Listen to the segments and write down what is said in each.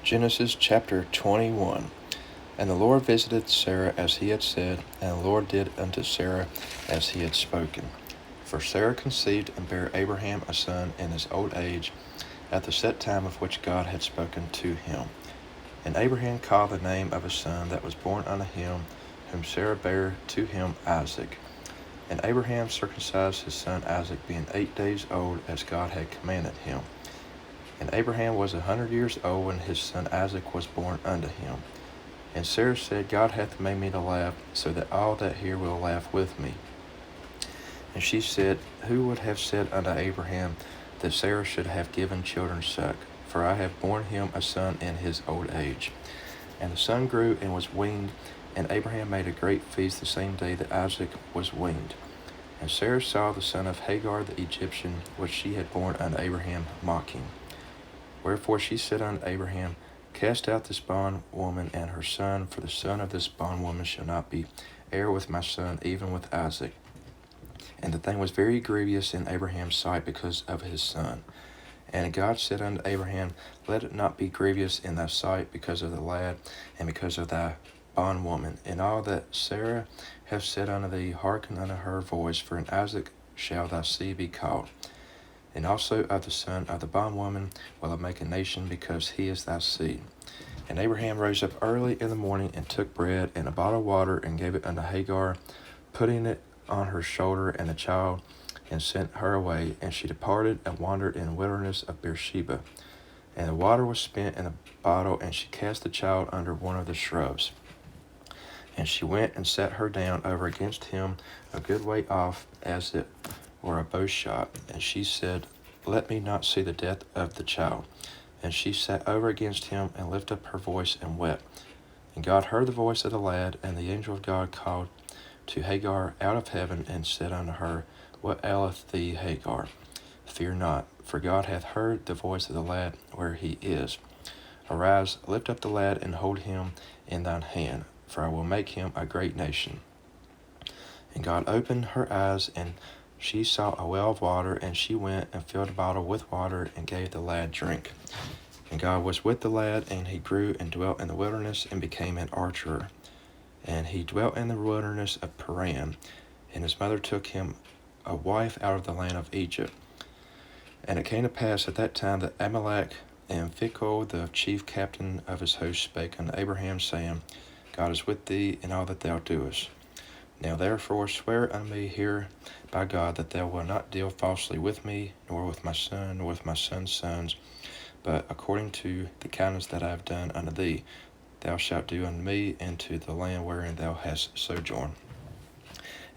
Genesis chapter 21. And the Lord visited Sarah as he had said, and the Lord did unto Sarah as he had spoken. For Sarah conceived and bare Abraham a son in his old age, at the set time of which God had spoken to him. And Abraham called the name of his son that was born unto him, whom Sarah bare to him Isaac. And Abraham circumcised his son Isaac, being 8 days old, as God had commanded him. And Abraham was 100 years old when his son Isaac was born unto him. And Sarah said, God hath made me to laugh, so that all that hear will laugh with me. And she said, Who would have said unto Abraham that Sarah should have given children suck? For I have borne him a son in his old age. And the son grew and was weaned, and Abraham made a great feast the same day that Isaac was weaned. And Sarah saw the son of Hagar the Egyptian, which she had borne unto Abraham, mocking. Wherefore she said unto Abraham, Cast out this bondwoman and her son, for the son of this bondwoman shall not be heir with my son, even with Isaac. And the thing was very grievous in Abraham's sight because of his son. And God said unto Abraham, Let it not be grievous in thy sight because of the lad, and because of thy bondwoman. And all that Sarah hath said unto thee, hearken unto her voice, for in Isaac shall thy seed be called. And also of the son of the bondwoman will I make a nation, because he is thy seed. And Abraham rose up early in the morning, and took bread and a bottle of water, and gave it unto Hagar, putting it on her shoulder and the child, and sent her away. And she departed and wandered in the wilderness of Beersheba. And the water was spent in the bottle, and she cast the child under one of the shrubs. And she went and sat her down over against him a good way off, as it were a bow shot. And she said, Let me not see the death of the child. And she sat over against him, and lifted up her voice, and wept. And God heard the voice of the lad, and the angel of God called to Hagar out of heaven, and said unto her, What aileth thee, Hagar? Fear not, for God hath heard the voice of the lad where he is. Arise, lift up the lad, and hold him in thine hand, for I will make him a great nation. And God opened her eyes, and she saw a well of water, and she went and filled a bottle with water, and gave the lad drink. And God was with the lad, and he grew and dwelt in the wilderness, and became an archer. And he dwelt in the wilderness of Paran, and his mother took him a wife out of the land of Egypt. And it came to pass at that time that Amalek and Phicol, the chief captain of his host, spake unto Abraham, saying, God is with thee in all that thou doest. Now therefore swear unto me here by God that thou wilt not deal falsely with me, nor with my son, nor with my son's sons, but according to the kindness that I have done unto thee, thou shalt do unto me and to the land wherein thou hast sojourned.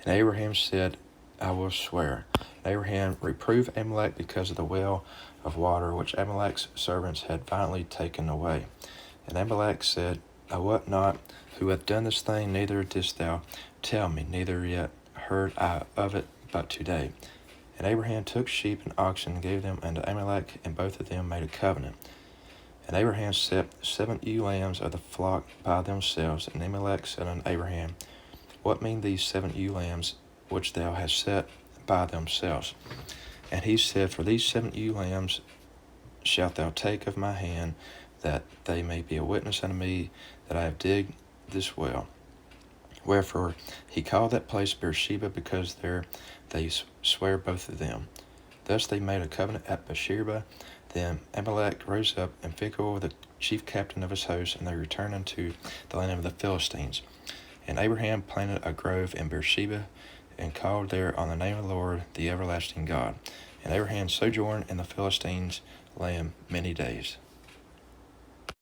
And Abraham said, I will swear. And Abraham reproved Amalek because of the well of water which Amalek's servants had violently taken away. And Amalek said, I wot not who hath done this thing, neither didst thou tell me, neither yet heard I of it but today. And Abraham took sheep and oxen, and gave them unto Amalek, and both of them made a covenant. And Abraham set 7 ewe lambs of the flock by themselves. And Amalek said unto Abraham, What mean these 7 ewe lambs which thou hast set by themselves? And he said, For these 7 ewe lambs shalt thou take of my hand, that they may be a witness unto me that I have digged this well. Wherefore he called that place Beersheba, because there they sware both of them. Thus they made a covenant at Beersheba. Then Amalek rose up, and Phicol, the chief captain of his host, and they returned unto the land of the Philistines. And Abraham planted a grove in Beersheba, and called there on the name of the Lord, the everlasting God. And Abraham sojourned in the Philistines' land many days.